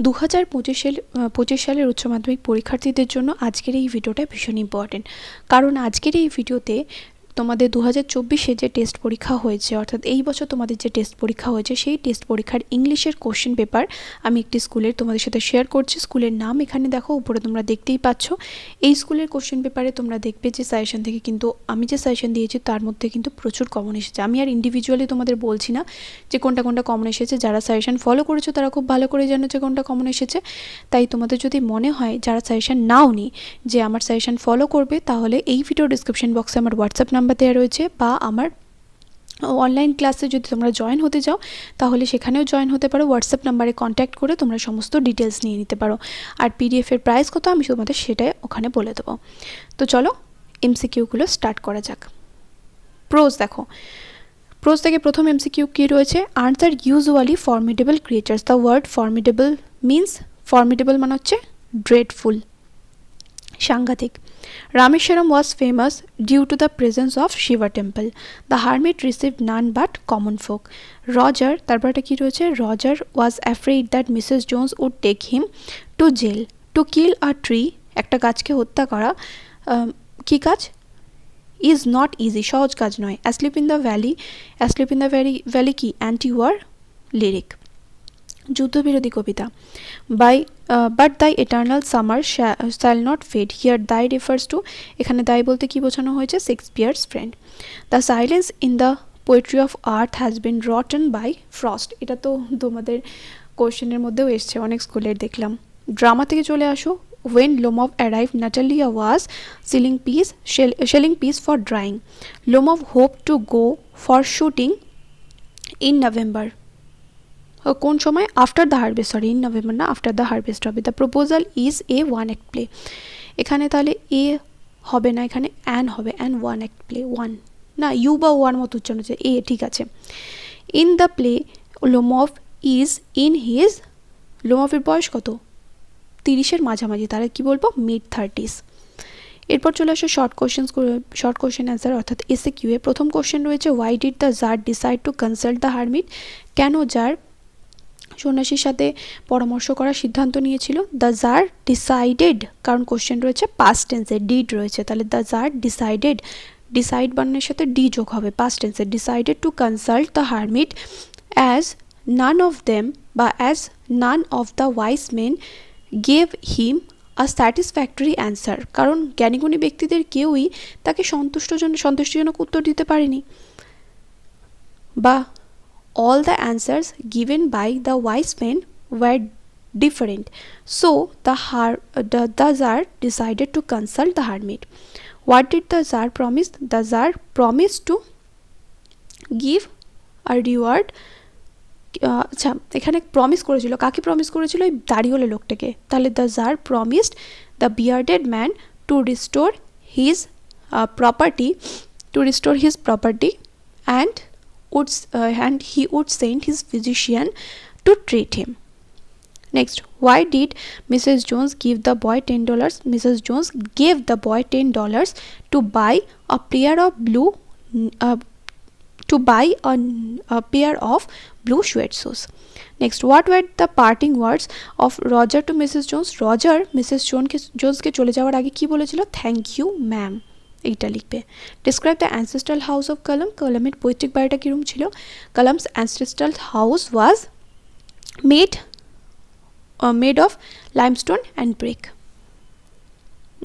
2025 সালের উচ্চ মাধ্যমিক পরীক্ষার্থীদের জন্য আজকের এই ভিডিওটা ভীষণ ইম্পর্টেন্ট, কারণ আজকের এই ভিডিওতে তোমাদের 2024-এ যে টেস্ট পরীক্ষা হয়েছে, অর্থাৎ এই বছর তোমাদের যে টেস্ট পরীক্ষা হয়েছে সেই টেস্ট পরীক্ষার ইংলিশের কোশ্চেন পেপার আমি একটি স্কুলের তোমাদের সাথে শেয়ার করছি। স্কুলের নাম এখানে দেখো, উপরে তোমরা দেখতেই পাচ্ছ। এই স্কুলের কোশ্চেন পেপারে তোমরা দেখবে যে সাজেশন থেকে কিন্তু আমি যে সাজেশন দিয়েছি তার মধ্যে কিন্তু প্রচুর কমন এসেছে। আমি আর ইন্ডিভিজুয়ালি তোমাদের বলছি না যে কোনটা কোনটা কমন এসেছে, যারা সাজেশন ফলো করেছো তারা খুব ভালো করে জানো যে কোনটা কমন এসেছে। তাই তোমাদের যদি মনে হয় যারা সাজেশন নাওনি যে আমার সাজেশন ফলো করবে, তাহলে এই ভিডিও ডিসক্রিপশন বক্সে আমার হোয়াটসঅ্যাপ নাম্বার দেওয়া রয়েছে, বা আমার অনলাইন ক্লাসে যদি তোমরা জয়েন হতে চাও তাহলে সেখানেও জয়েন হতে পারো। হোয়াটসঅ্যাপ নাম্বারে কন্ট্যাক্ট করে তোমরা সমস্ত ডিটেলস নিয়ে নিতে পারো। আর পিডিএফের প্রাইস কত আমি তোমাদের সেটাই ওখানে বলে দেবো। তো চলো এমসিকিউগুলো স্টার্ট করা যাক। প্রোজ দেখো, প্রোজ থেকে প্রথম এমসিকিউ কী রয়েছে? Answer usually formidable creatures. The word formidable means, formidable মানে হচ্ছে ড্রেডফুল, সাংঘাতিক। Rameswaram was famous due to the presence of Shiva temple. The hermit received none but common folk. Roger, তারপরটা কি রয়েছে? Roger was afraid that Mrs. Jones would take him to jail. To kill a tree, একটা গাছকে হত্যা করা কি কাজ? is not easy, সহজ কাজ নয়। Asleep in the valley, asleep in the valley কি? anti-war lyric, যুদ্ধবিরোধী কবিতা। But the eternal summer shall not fade, here thy refers to, এখানে দাই বলতে কি বোঝানো হয়েছে? Shakespeare's friend. The silence in the poetry of earth has been rotten by frost, এটা তো তোমাদের কোশ্চেনের মধ্যেও এসছে, অনেক স্কুলের দেখলাম। ড্রামা থেকে চলে আসো। When Lomov arrived, Natalia was shelling piece for drying. Lomov hoped to go for shooting in November. কোন সময়? After the harvest, sorry in November না, আফটার দ্য হারভেস্ট হবে। The proposal is a one act play, এখানে তাহলে a হবে না, এখানে an হবে, an one act play, one না, ইউ বা ওয়ান মতো উচ্চারণ হচ্ছে, এ ঠিক আছে। In the play Lomov is in his, লোমভের বয়স কত? 30-এর মাঝামাঝি, তাহলে কি বলবো? Mid 30s। এরপর চলে আসো শর্ট কোশ্চেন অ্যান্সার, অর্থাৎ এসে কিউ এ। প্রথম কোশ্চেন রয়েছে why did the tsar decide to consult the hermit, কেন জার সন্ন্যাসীর সাথে পরামর্শ করার সিদ্ধান্ত নিয়েছিল? দ্য জার ডিসাইডেড, কারণ কোশ্চেন রয়েছে পাস্ট টেন্সে, ডিড রয়েছে, তাহলে দ্য জার ডিসাইডেড, ডিসাইড বানানোর সাথে ডি যোগ হবে, পাস্ট টেন্সে। Decided to consult the hermit as none of them বা as none of the wise men gave him a satisfactory answer, কারণ জ্ঞানীগুণী ব্যক্তিদের কেউই তাকে সন্তুষ্টিজনক উত্তর দিতে পারেনি, বা all the answers given by the wise men were different, so the Tsar decided to consult the hermit. What did the Tsar promise? The Tsar promised to give a reward. আচ্ছা, এখানে প্রমিস করেছিল, কাকে promise করেছিল? এই দাড়িওয়ালা লোকটাকে। তাহলে the Tsar promised the bearded man to restore his property and he would send his physician to treat him. Next, why did Mrs. Jones give the boy $10? Mrs. Jones gave the boy $10 to buy a pair of blue suede shoes. Next, what were the parting words of Roger to Mrs. Jones? Roger Mrs. Jonesকে চলে যাওয়ার আগে কি বলেছিল? Thank you ma'am, এইটা লিখবে। Describe the ancestral house of কলম, কলমের পৈতৃক বাড়িটা কীরকম ছিল? Columns ancestral house was made of limestone and brick.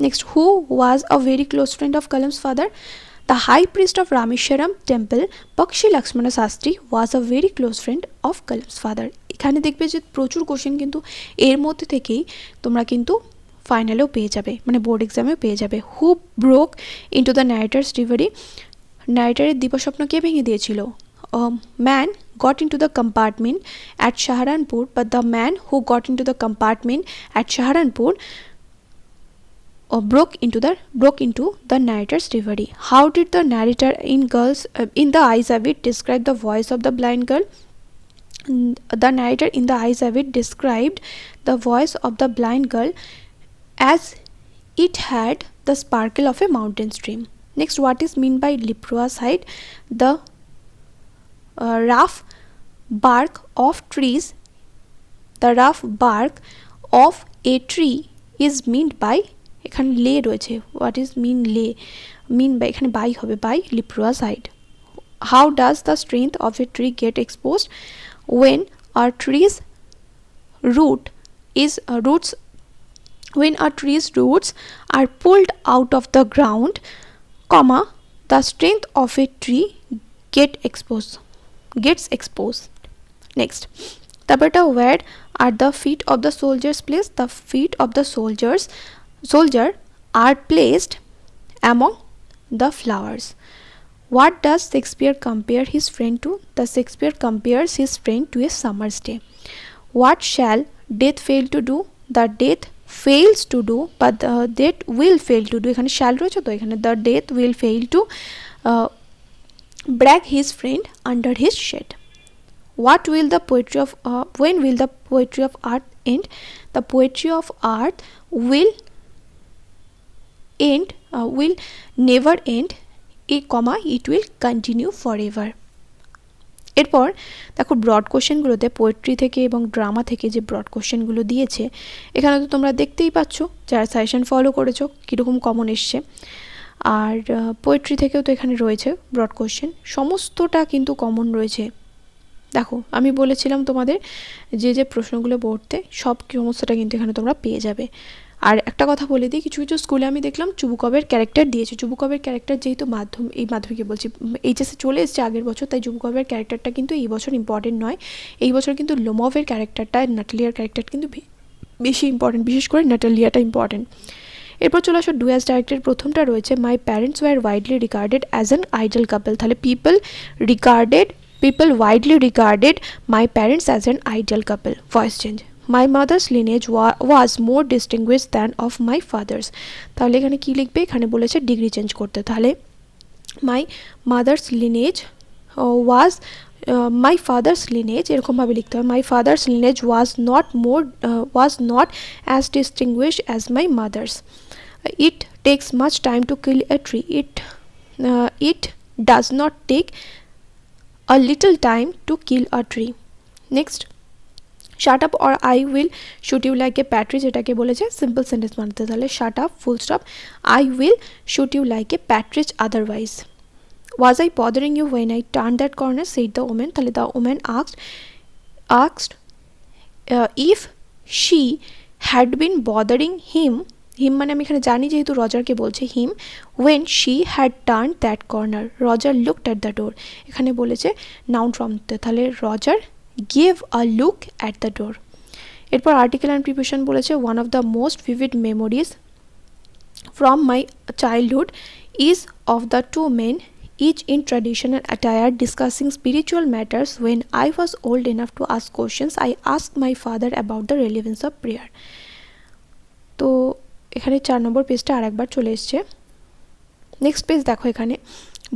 Next, who was a very close friend of columns father? The high priest of Rameswaram temple, Pakshi Lakshmana Sastri, was a very close friend of Kalam's father. এখানে দেখবে যে প্রচুর question কিন্তু এর মধ্যে থেকেই তোমরা কিন্তু ফাইনালেও পেয়ে যাবে, মানে বোর্ড এক্সামেও পেয়ে যাবে। Who broke into the narrator's reverie, ন্যারেটারের দিবাস্বপ্ন কে ভেঙে দিয়েছিল? Man got into the compartment at Saharanpur, but the man who got into the compartment at Saharanpur broke into the narrator's reverie. How did the narrator in the eyes of it describe the voice of the blind girl? The narrator in the eyes of it described the voice of the blind girl as it had the sparkle of a mountain stream. Next, what is meant by leproside? The rough bark of trees the rough bark of a tree is meant by, এখানে লে রয়েছে, what is mean by, এখানে by হবে, by leprous hide. How does the strength of a tree get exposed when a tree's roots are pulled out of the ground, comma, the strength of a tree gets exposed. Next, tabarta, where are the feet of the soldiers placed? The feet of the soldier are placed among the flowers. What does Shakespeare compare his friend to? The Shakespeare compares his friend to a summer's day. What shall death fail to do? The death fails to do, but the death will fail to do, এখানে shall রয়েছে তো, এখানে the death will fail to brag his friend under his shade. When will the poetry of art end? The poetry of art will never end, it will continue forever. এরপর দেখো broad কোশ্চেনগুলোতে poetry থেকে এবং drama থেকে যে broad কোশ্চেনগুলো দিয়েছে, এখানে তো তোমরা দেখতেই পাচ্ছ যারা সাজেশন ফলো করেছো কীরকম কমন এসছে। আর পোয়েট্রি থেকেও তো এখানে রয়েছে ব্রড কোশ্চেন, সমস্তটা কিন্তু কমন রয়েছে। দেখো আমি বলেছিলাম তোমাদের যে প্রশ্নগুলো পড়তে, সমস্তটা কিন্তু এখানে তোমরা পেয়ে যাবে। আর একটা কথা বলে দিই, কিছু কিছু স্কুলে আমি দেখলাম চুবুকবের ক্যারেক্টার দিয়েছে। চুবুকবের ক্যারেক্টার যেহেতু মাধ্যমিকে বলছি, এইচএসে চলে এসেছে আগের বছর, তাই চুবুকবের ক্যারেক্টারটা কিন্তু এই বছর ইম্পর্টেন্ট নয়। এই বছর কিন্তু লোমভের ক্যারেক্টারটা, নাটালিয়ার ক্যারেক্টার কিন্তু বেশি ইম্পর্টেন্ট, বিশেষ করে নাটালিয়াটা ইম্পর্টেন্ট। এরপর চলে আসো ডু অ্যাজ ডাইরেক্টের প্রথমটা রয়েছে, my parents were widely regarded as an ideal couple. তাহলে people widely regarded my parents as an ideal couple. Voice change. My mother's lineage was more distinguished than of my father's. তাহলে এখানে কি লিখবে, এখানে বলেছে ডিগ্রি চেঞ্জ করতে, তাহলে my mother's lineage my father's lineage এরকমভাবে লিখতে হবে, my father's lineage was not as distinguished as my mother's. It takes much time to kill a tree. It does not take a little time to kill a tree. Next, shut up or I will shoot you like a partridge, এটাকে বলেছে simple sentence বানাতে। তাহলে shut up full stop I will shoot you like a partridge otherwise. Was I bothering you when I turned that corner? said the woman. তাহলে the woman asked if she had been bothering him মানে আমি এখানে জানি যেহেতু রজারকে বলছে him, when she had turned that corner. Roger looked at the door. এখানে বলেছে noun form, তাহলে Roger gave a look at the door. এরপর article and preposition বলেছে, one of the most vivid memories from my childhood is of the two men, each in traditional attire, discussing spiritual matters. When I was old enough to ask questions, I asked my father about the relevance of prayer. তো এখানে 4 নম্বর পেজটা আরেকবার চলে এসছে। Next page দেখো, এখানে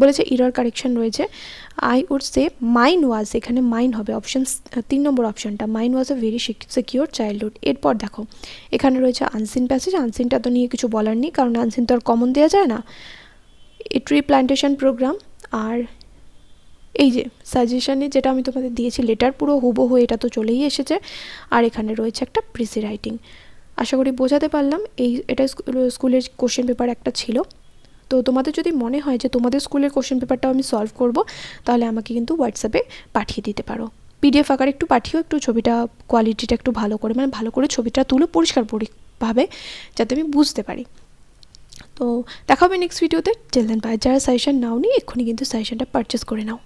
বলেছে error correction রয়েছে। I would say mine was, এখানে মাইন হবে অপশন 3 নম্বর অপশনটা, mine was a very secure childhood. এরপর দেখো এখানে রয়েছে আনসিন প্যাসেজ, আনসিনটা তো নিয়ে কিছু বলার নেই কারণ আনসিন তো আর কমন দেওয়া যায় না। এ ট্রি প্ল্যান্টেশন প্রোগ্রাম, আর এই যে সাজেশনে যেটা আমি তোমাদের দিয়েছি লেটার পুরো হুবহু এটা তো চলেই এসেছে। আর এখানে রয়েছে একটা প্রিসি রাইটিং। আশা করি বোঝাতে পারলাম। এটা স্কুলের কোশ্চেন পেপার একটা ছিল। তো তোমাদের যদি মনে হয় যে তোমাদের স্কুলের কোশ্চেন পেপারটাও আমি সলভ করব, তাহলে আমাকে কিন্তু হোয়াটসঅ্যাপে পাঠিয়ে দিতে পারো। পিডিএফ আকারে একটু পাঠিও, একটু ছবিটা কোয়ালিটিটা একটু ভালো করে, মানে ভালো করে ছবিটা তুলো পরিষ্কারভাবে, যাতে আমি বুঝতে পারি। তো দেখা হবে নেক্সট ভিডিওতে। Till then bye. যারা সাজেশন নাও নি এক্ষুনি কিন্তু সাজেশনটা পারচেস করে নাও।